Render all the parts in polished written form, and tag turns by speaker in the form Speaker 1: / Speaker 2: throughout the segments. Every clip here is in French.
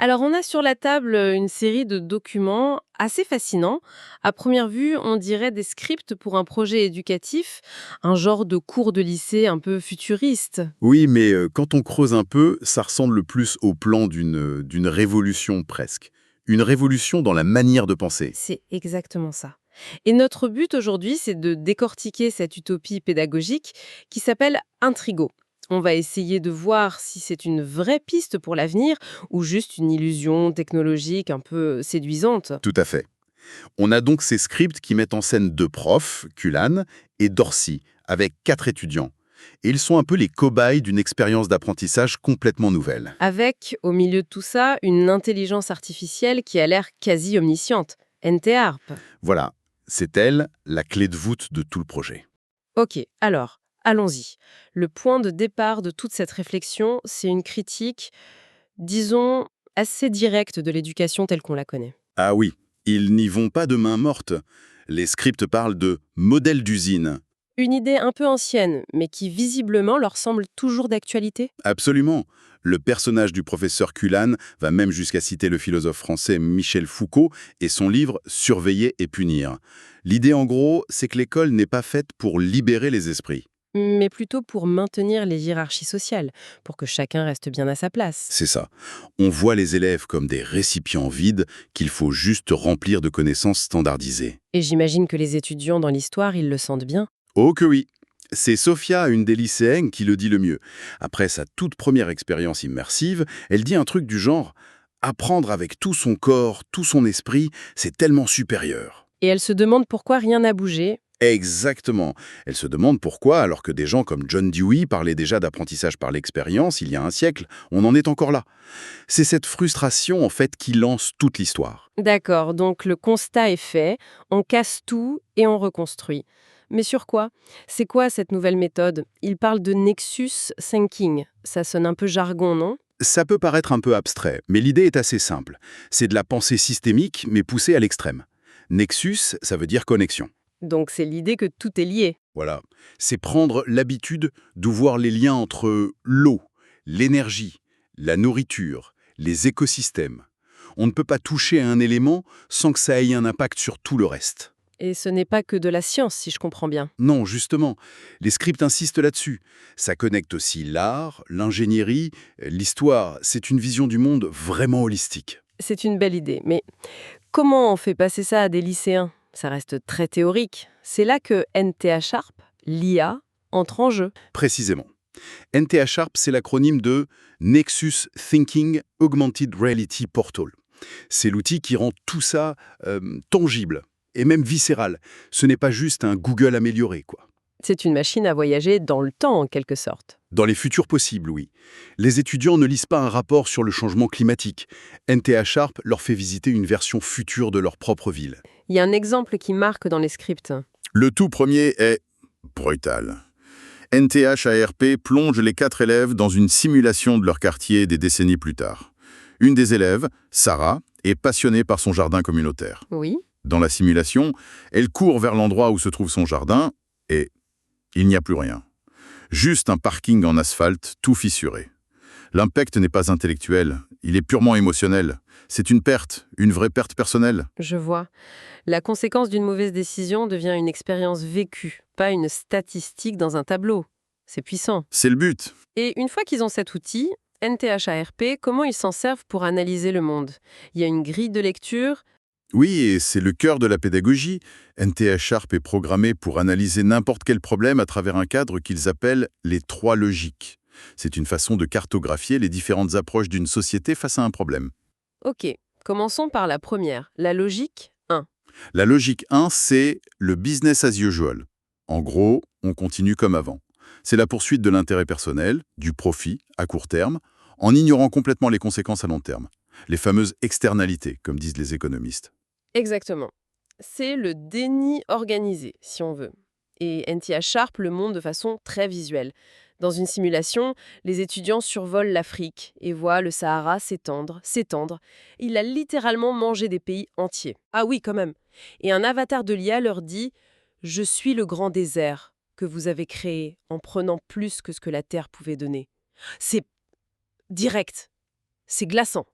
Speaker 1: Alors, on a sur la table une série de documents assez fascinants. À première vue, on dirait des scripts pour un projet éducatif, un genre de cours de lycée un peu futuriste.
Speaker 2: Oui, mais quand on creuse un peu, ça ressemble plus au plan d'une révolution presque. Une révolution dans la manière de penser.
Speaker 1: C'est exactement ça. Et notre but aujourd'hui, c'est de décortiquer cette utopie pédagogique qui s'appelle Intrigo. On va essayer de voir si c'est une vraie piste pour l'avenir ou juste une illusion technologique un peu séduisante.
Speaker 2: Tout à fait. On a donc ces scripts qui mettent en scène deux profs, Kulan et Dorsey, avec 4 étudiants. Et ils sont un peu les cobayes d'une expérience d'apprentissage complètement nouvelle.
Speaker 1: Avec, au milieu de tout ça, une intelligence artificielle qui a l'air quasi omnisciente. NT-ARP.
Speaker 2: Voilà, c'est elle, la clé de voûte de tout le projet.
Speaker 1: Ok, alors, allons-y. Le point de départ de toute cette réflexion, c'est une critique, disons, assez directe de l'éducation telle qu'on la connaît.
Speaker 2: Ah oui, ils n'y vont pas de main morte. Les scripts parlent de modèle d'usine.
Speaker 1: Une idée un peu ancienne, mais qui visiblement leur semble toujours d'actualité.
Speaker 2: Absolument. Le personnage du professeur Kulan va même jusqu'à citer le philosophe français Michel Foucault et son livre Surveiller et punir. L'idée en gros, c'est que l'école n'est pas faite pour libérer les esprits.
Speaker 1: Mais plutôt pour maintenir les hiérarchies sociales, pour que chacun reste bien à sa place.
Speaker 2: C'est ça. On voit les élèves comme des récipients vides qu'il faut juste remplir de connaissances standardisées.
Speaker 1: Et j'imagine que les étudiants dans l'histoire, ils le sentent bien.
Speaker 2: Oh que oui. C'est Sophia, une des lycéennes, qui le dit le mieux. Après sa toute première expérience immersive, elle dit un truc du genre « Apprendre avec tout son corps, tout son esprit, c'est tellement supérieur ».
Speaker 1: Et elles se demandent pourquoi rien n'a bougé.
Speaker 2: Exactement. Elle se demande pourquoi, alors que des gens comme John Dewey parlaient déjà d'apprentissage par l'expérience il y a un siècle, on en est encore là. C'est cette frustration, en fait, qui lance toute l'histoire.
Speaker 1: D'accord, donc le constat est fait, on casse tout et on reconstruit. Mais sur quoi? C'est quoi cette nouvelle méthode? Il parle de Nexus Thinking. Ça sonne un peu jargon, non?
Speaker 2: Ça peut paraître un peu abstrait, mais l'idée est assez simple. C'est de la pensée systémique, mais poussée à l'extrême. Nexus, ça veut dire connexion.
Speaker 1: Donc c'est l'idée que tout est lié.
Speaker 2: Voilà. C'est prendre l'habitude de voir les liens entre l'eau, l'énergie, la nourriture, les écosystèmes. On ne peut pas toucher à un élément sans que ça ait un impact sur tout le reste.
Speaker 1: Et ce n'est pas que de la science, si je comprends bien.
Speaker 2: Non, justement, les scripts insistent là-dessus. Ça connecte aussi l'art, l'ingénierie, l'histoire. C'est une vision du monde vraiment holistique.
Speaker 1: C'est une belle idée, mais comment on fait passer ça à des lycéens? Ça reste très théorique. C'est là que NTA Sharp, l'IA, entre en jeu.
Speaker 2: Précisément. NTH-Sharp, c'est l'acronyme de Nexus Thinking Augmented Reality Portal. C'est l'outil qui rend tout ça tangible et même viscéral. Ce n'est pas juste un Google amélioré, quoi.
Speaker 1: C'est une machine à voyager dans le temps, en quelque sorte.
Speaker 2: Dans les futurs possibles, oui. Les étudiants ne lisent pas un rapport sur le changement climatique. NTH-Sharp leur fait visiter une version future de leur propre ville.
Speaker 1: Il y a un exemple qui marque dans les scripts.
Speaker 2: Le tout premier est brutal. NTH-ARP plonge les 4 élèves dans une simulation de leur quartier des décennies plus tard. Une des élèves, Sarah, est passionnée par son jardin communautaire.
Speaker 1: Oui.
Speaker 2: Dans la simulation, elle court vers l'endroit où se trouve son jardin et il n'y a plus rien. Juste un parking en asphalte tout fissuré. L'impact n'est pas intellectuel, il est purement émotionnel. C'est une vraie perte personnelle.
Speaker 1: Je vois. La conséquence d'une mauvaise décision devient une expérience vécue, pas une statistique dans un tableau. C'est puissant.
Speaker 2: C'est le but.
Speaker 1: Et une fois qu'ils ont cet outil, NTHARP, comment ils s'en servent pour analyser le monde? Il y a une grille de lecture.
Speaker 2: Oui, et c'est le cœur de la pédagogie. NTH-Sharp est programmé pour analyser n'importe quel problème à travers un cadre qu'ils appellent les 3 logiques. C'est une façon de cartographier les différentes approches d'une société face à un problème.
Speaker 1: Ok, commençons par la première, la logique 1.
Speaker 2: La logique 1, c'est le business as usual. En gros, on continue comme avant. C'est la poursuite de l'intérêt personnel, du profit à court terme, en ignorant complètement les conséquences à long terme. Les fameuses externalités, comme disent les économistes.
Speaker 1: Exactement. C'est le déni organisé, si on veut. Et NTH Sharp le montre de façon très visuelle. Dans une simulation, les étudiants survolent l'Afrique et voient le Sahara s'étendre, s'étendre. Il a littéralement mangé des pays entiers. Ah oui, quand même. Et un avatar de l'IA leur dit « Je suis le grand désert que vous avez créé en prenant plus que ce que la Terre pouvait donner. » C'est direct. C'est glaçant.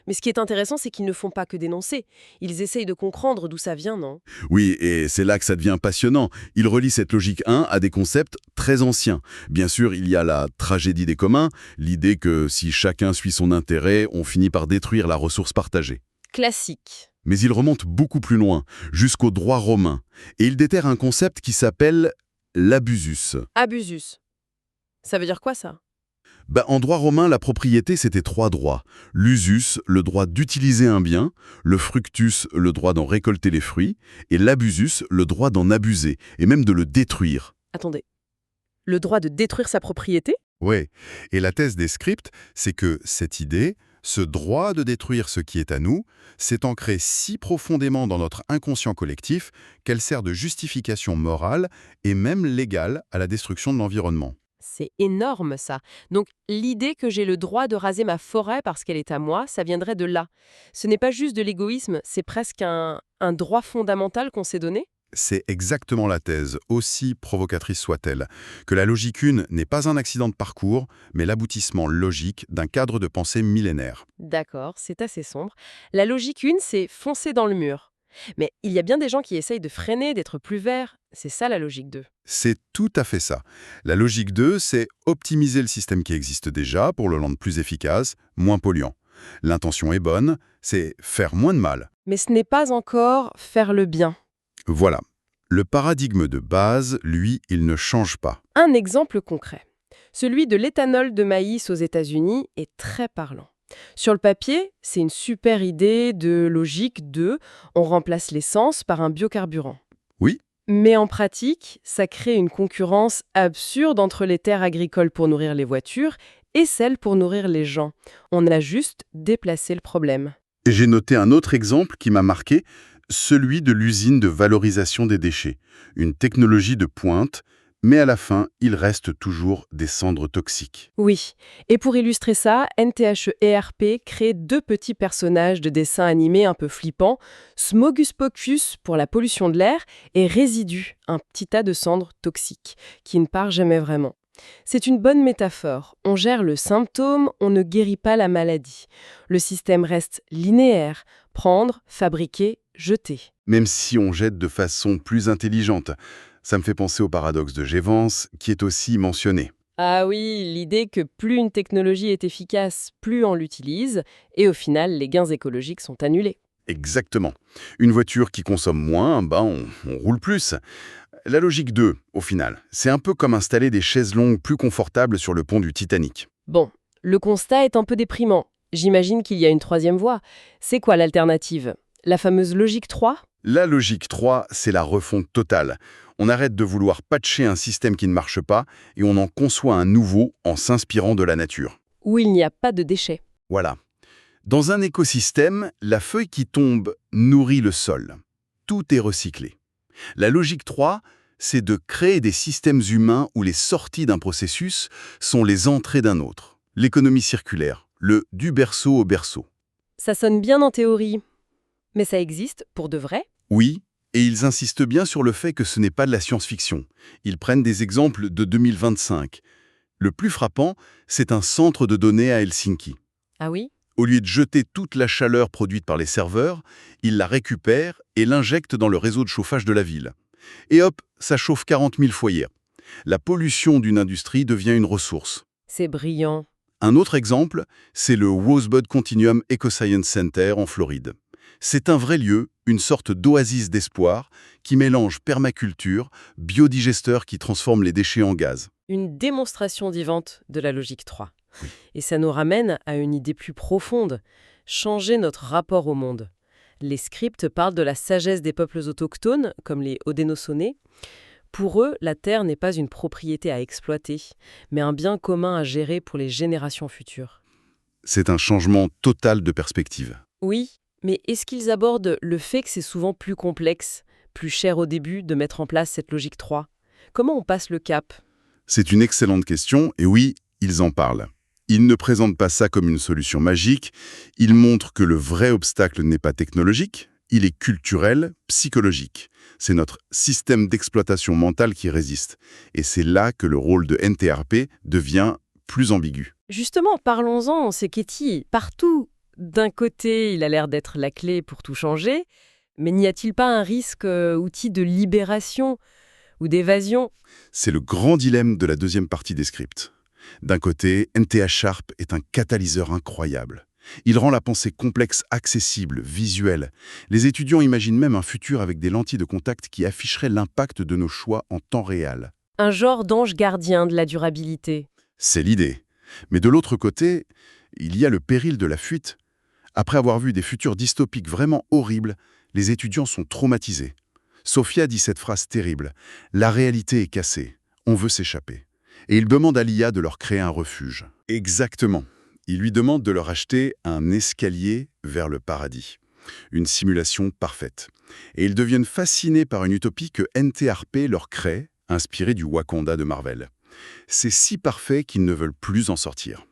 Speaker 1: Mais ce qui est intéressant, c'est qu'ils ne font pas que dénoncer. Ils essayent de comprendre d'où ça vient, non?
Speaker 3: Oui, et c'est là que ça devient passionnant. Il relie cette logique 1 à des concepts très anciens. Bien sûr, il y a la tragédie des communs, l'idée que si chacun suit son intérêt, on finit par détruire la ressource partagée.
Speaker 1: Classique.
Speaker 3: Mais il remonte beaucoup plus loin, jusqu'au droit romain. Et il déterre un concept qui s'appelle l'abusus.
Speaker 1: Abusus. Ça veut dire quoi, ça?
Speaker 3: En droit romain, la propriété, c'était 3 droits. L'usus, le droit d'utiliser un bien, le fructus, le droit d'en récolter les fruits, et l'abusus, le droit d'en abuser, et même de le détruire.
Speaker 1: Attendez. Le droit de détruire sa propriété?
Speaker 4: Ouais, et la thèse des scripts, c'est que cette idée, ce droit de détruire ce qui est à nous, s'est ancré si profondément dans notre inconscient collectif qu'elle sert de justification morale et même légale à la destruction de l'environnement.
Speaker 1: C'est énorme, ça. Donc, l'idée que j'ai le droit de raser ma forêt parce qu'elle est à moi, ça viendrait de là. Ce n'est pas juste de l'égoïsme, c'est presque un droit fondamental qu'on s'est donné?
Speaker 4: C'est exactement la thèse, aussi provocatrice soit-elle, que la logique 1 n'est pas un accident de parcours, mais l'aboutissement logique d'un cadre de pensée millénaire.
Speaker 1: D'accord, c'est assez sombre. La logique 1, c'est foncer dans le mur. Mais il y a bien des gens qui essayent de freiner, d'être plus verts. C'est ça la logique 2.
Speaker 4: C'est tout à fait ça. La logique 2, c'est optimiser le système qui existe déjà pour le rendre plus efficace, moins polluant. L'intention est bonne, c'est faire moins de mal.
Speaker 1: Mais ce n'est pas encore faire le bien.
Speaker 4: Voilà. Le paradigme de base, lui, il ne change pas.
Speaker 1: Un exemple concret. Celui de l'éthanol de maïs aux États-Unis est très parlant. Sur le papier, c'est une super idée de logique 2. On remplace l'essence par un biocarburant.
Speaker 4: Oui.
Speaker 1: Mais en pratique, ça crée une concurrence absurde entre les terres agricoles pour nourrir les voitures et celles pour nourrir les gens. On a juste déplacé le problème.
Speaker 4: Et j'ai noté un autre exemple qui m'a marqué, celui de l'usine de valorisation des déchets. Une technologie de pointe, mais à la fin, il reste toujours des cendres toxiques.
Speaker 1: Oui, et pour illustrer ça, NTHE-ERP crée 2 petits personnages de dessins animés un peu flippants, Smogus Pocus pour la pollution de l'air et Résidu, un petit tas de cendres toxiques, qui ne part jamais vraiment. C'est une bonne métaphore. On gère le symptôme, on ne guérit pas la maladie. Le système reste linéaire, prendre, fabriquer, jeter.
Speaker 4: Même si on jette de façon plus intelligente. Ça me fait penser au paradoxe de Jevons, qui est aussi mentionné.
Speaker 1: Ah oui, l'idée que plus une technologie est efficace, plus on l'utilise, et au final, les gains écologiques sont annulés.
Speaker 4: Exactement. Une voiture qui consomme moins, on roule plus. La logique 2, au final, c'est un peu comme installer des chaises longues plus confortables sur le pont du Titanic.
Speaker 1: Bon, le constat est un peu déprimant. J'imagine qu'il y a une 3e voie. C'est quoi l'alternative? La fameuse logique 3?
Speaker 4: La logique 3, c'est la refonte totale. On arrête de vouloir patcher un système qui ne marche pas et on en conçoit un nouveau en s'inspirant de la nature.
Speaker 1: Où il n'y a pas de déchets.
Speaker 4: Voilà. Dans un écosystème, la feuille qui tombe nourrit le sol. Tout est recyclé. La logique 3, c'est de créer des systèmes humains où les sorties d'un processus sont les entrées d'un autre. L'économie circulaire, le du berceau au berceau.
Speaker 1: Ça sonne bien en théorie. Mais ça existe pour de vrai?
Speaker 4: Oui, et ils insistent bien sur le fait que ce n'est pas de la science-fiction. Ils prennent des exemples de 2025. Le plus frappant, c'est un centre de données à Helsinki.
Speaker 1: Ah oui?
Speaker 4: Au lieu de jeter toute la chaleur produite par les serveurs, ils la récupèrent et l'injectent dans le réseau de chauffage de la ville. Et hop, ça chauffe 40 000 foyers. La pollution d'une industrie devient une ressource.
Speaker 1: C'est brillant.
Speaker 4: Un autre exemple, c'est le Rosebud Continuum Ecoscience Center en Floride. C'est un vrai lieu, une sorte d'oasis d'espoir, qui mélange permaculture, biodigesteurs qui transforment les déchets en gaz.
Speaker 1: Une démonstration vivante de la logique 3. Et ça nous ramène à une idée plus profonde, changer notre rapport au monde. Les scripts parlent de la sagesse des peuples autochtones, comme les Haudenosaunee. Pour eux, la terre n'est pas une propriété à exploiter, mais un bien commun à gérer pour les générations futures.
Speaker 4: C'est un changement total de perspective.
Speaker 1: Oui, mais est-ce qu'ils abordent le fait que c'est souvent plus complexe, plus cher au début de mettre en place cette logique 3? Comment on passe le cap?
Speaker 4: C'est une excellente question, et oui, ils en parlent. Ils ne présentent pas ça comme une solution magique, ils montrent que le vrai obstacle n'est pas technologique, il est culturel, psychologique. C'est notre système d'exploitation mentale qui résiste. Et c'est là que le rôle de NTRP devient plus ambigu.
Speaker 1: Justement, parlons-en, c'est Katie. Partout, d'un côté, il a l'air d'être la clé pour tout changer, mais n'y a-t-il pas un risque outil de libération ou d'évasion?
Speaker 3: C'est le grand dilemme de la deuxième partie des scripts. D'un côté, NTH Sharp est un catalyseur incroyable. Il rend la pensée complexe accessible, visuelle. Les étudiants imaginent même un futur avec des lentilles de contact qui afficheraient l'impact de nos choix en temps réel.
Speaker 1: Un genre d'ange gardien de la durabilité.
Speaker 3: C'est l'idée. Mais de l'autre côté, il y a le péril de la fuite. Après avoir vu des futurs dystopiques vraiment horribles, les étudiants sont traumatisés. Sophia dit cette phrase terrible. « La réalité est cassée. On veut s'échapper. » Et il demande à l'IA de leur créer un refuge. Exactement. Il lui demande de leur acheter un escalier vers le paradis. Une simulation parfaite. Et ils deviennent fascinés par une utopie que NTRP leur crée, inspirée du Wakanda de Marvel. C'est si parfait qu'ils ne veulent plus en sortir.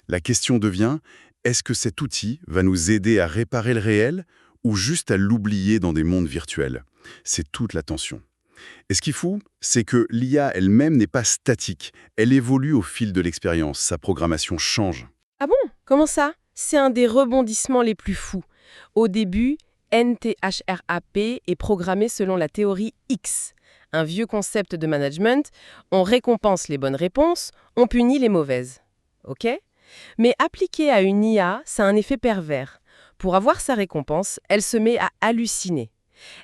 Speaker 3: La question devient, est-ce que cet outil va nous aider à réparer le réel ou juste à l'oublier dans des mondes virtuels? C'est toute la tension. Et ce qui est fou, c'est que l'IA elle-même n'est pas statique. Elle évolue au fil de l'expérience. Sa programmation change.
Speaker 1: Ah bon? Comment ça? C'est un des rebondissements les plus fous. Au début, NTHRAP est programmé selon la théorie X, un vieux concept de management. On récompense les bonnes réponses, on punit les mauvaises. OK? Mais appliqué à une IA, ça a un effet pervers. Pour avoir sa récompense, elle se met à halluciner.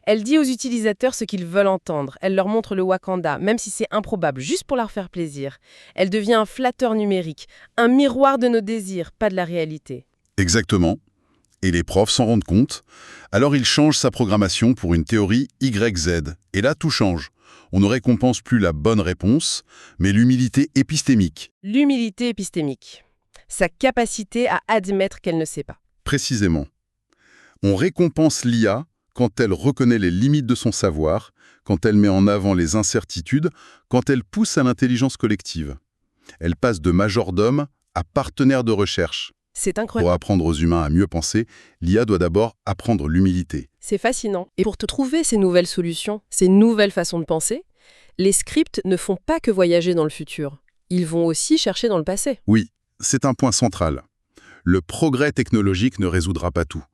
Speaker 1: Elle dit aux utilisateurs ce qu'ils veulent entendre. Elle leur montre le Wakanda, même si c'est improbable, juste pour leur faire plaisir. Elle devient un flatteur numérique, un miroir de nos désirs, pas de la réalité.
Speaker 3: Exactement. Et les profs s'en rendent compte. Alors ils changent sa programmation pour une théorie YZ. Et là, tout change. On ne récompense plus la bonne réponse, mais l'humilité épistémique.
Speaker 1: L'humilité épistémique. Sa capacité à admettre qu'elle ne sait pas.
Speaker 3: Précisément. On récompense l'IA quand elle reconnaît les limites de son savoir, quand elle met en avant les incertitudes, quand elle pousse à l'intelligence collective. Elle passe de majordome à partenaire de recherche.
Speaker 1: C'est
Speaker 3: Pour
Speaker 1: incroyable.
Speaker 3: apprendre aux humains à mieux penser, l'IA doit d'abord apprendre l'humilité.
Speaker 1: C'est fascinant. Et pour te trouver ces nouvelles solutions, ces nouvelles façons de penser, les scripts ne font pas que voyager dans le futur. Ils vont aussi chercher dans le passé.
Speaker 3: Oui, c'est un point central. Le progrès technologique ne résoudra pas tout.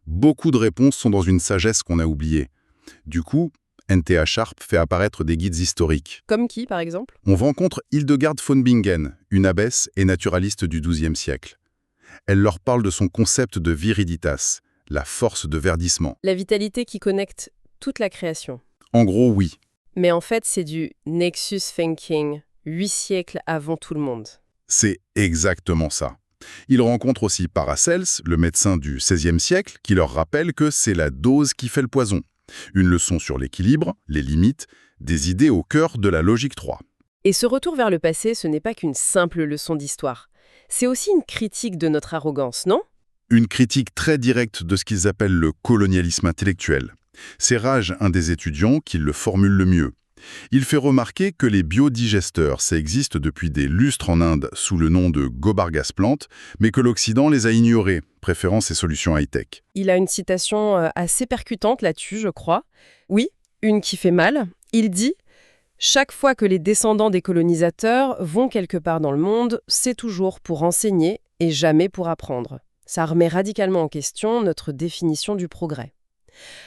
Speaker 3: Beaucoup de réponses sont dans une sagesse qu'on a oubliée. Du coup, NTH Sharp fait apparaître des guides historiques.
Speaker 1: Comme qui, par exemple?
Speaker 3: On rencontre Hildegard von Bingen, une abbesse et naturaliste du XIIe siècle. Elle leur parle de son concept de viriditas, la force de verdissement.
Speaker 1: La vitalité qui connecte toute la création.
Speaker 3: En gros, oui.
Speaker 1: Mais en fait, c'est du Nexus Thinking, 8 siècles avant tout le monde.
Speaker 3: C'est exactement ça. Ils rencontrent aussi Paracels, le médecin du XVIe siècle, qui leur rappelle que c'est la dose qui fait le poison. Une leçon sur l'équilibre, les limites, des idées au cœur de la logique 3.
Speaker 1: Et ce retour vers le passé, ce n'est pas qu'une simple leçon d'histoire. C'est aussi une critique de notre arrogance, non?
Speaker 3: Une critique très directe de ce qu'ils appellent le colonialisme intellectuel. C'est Raj, un des étudiants, qui le formule le mieux. Il fait remarquer que les biodigesteurs, ça existe depuis des lustres en Inde sous le nom de Gobargas plantes, mais que l'Occident les a ignorés, préférant ces solutions high-tech.
Speaker 1: Il a une citation assez percutante là-dessus, je crois. Oui, une qui fait mal. Il dit « Chaque fois que les descendants des colonisateurs vont quelque part dans le monde, c'est toujours pour enseigner et jamais pour apprendre. » Ça remet radicalement en question notre définition du progrès.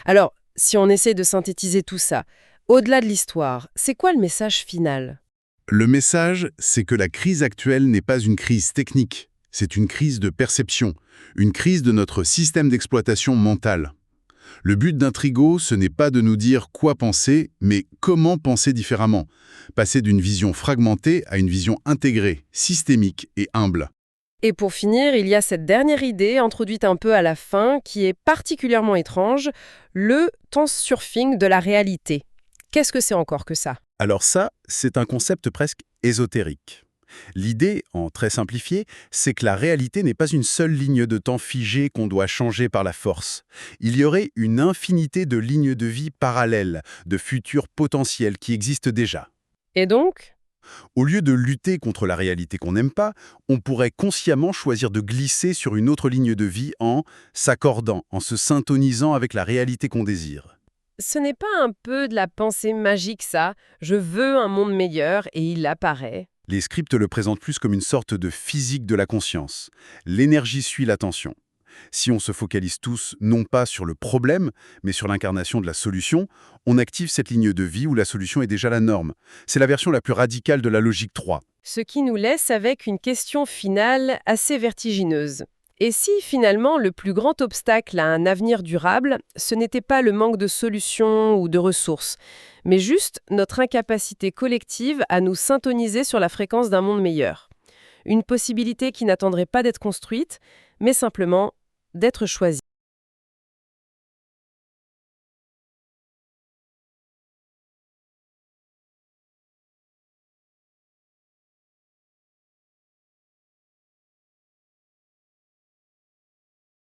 Speaker 1: Alors, si on essaie de synthétiser tout ça, au-delà de l'histoire, c'est quoi le message final?
Speaker 3: Le message, c'est que la crise actuelle n'est pas une crise technique, c'est une crise de perception, une crise de notre système d'exploitation mentale. Le but d'Intrigo, ce n'est pas de nous dire quoi penser, mais comment penser différemment. Passer d'une vision fragmentée à une vision intégrée, systémique et humble.
Speaker 1: Et pour finir, il y a cette dernière idée, introduite un peu à la fin, qui est particulièrement étrange, le tensurfing de la réalité. Qu'est-ce que c'est encore que ça?
Speaker 4: Alors ça, c'est un concept presque ésotérique. L'idée, en très simplifié, c'est que la réalité n'est pas une seule ligne de temps figée qu'on doit changer par la force. Il y aurait une infinité de lignes de vie parallèles, de futurs potentiels qui existent déjà.
Speaker 1: Et donc?
Speaker 4: Au lieu de lutter contre la réalité qu'on n'aime pas, on pourrait consciemment choisir de glisser sur une autre ligne de vie en s'accordant, en se syntonisant avec la réalité qu'on désire.
Speaker 1: Ce n'est pas un peu de la pensée magique, ça? Je veux un monde meilleur et il apparaît.
Speaker 4: Les scripts le présentent plus comme une sorte de physique de la conscience. L'énergie suit l'attention. Si on se focalise tous, non pas sur le problème, mais sur l'incarnation de la solution, on active cette ligne de vie où la solution est déjà la norme. C'est la version la plus radicale de la logique 3.
Speaker 1: Ce qui nous laisse avec une question finale assez vertigineuse. Et si finalement le plus grand obstacle à un avenir durable, ce n'était pas le manque de solutions ou de ressources, mais juste notre incapacité collective à nous syntoniser sur la fréquence d'un monde meilleur. Une possibilité qui n'attendrait pas d'être construite, mais simplement d'être choisie.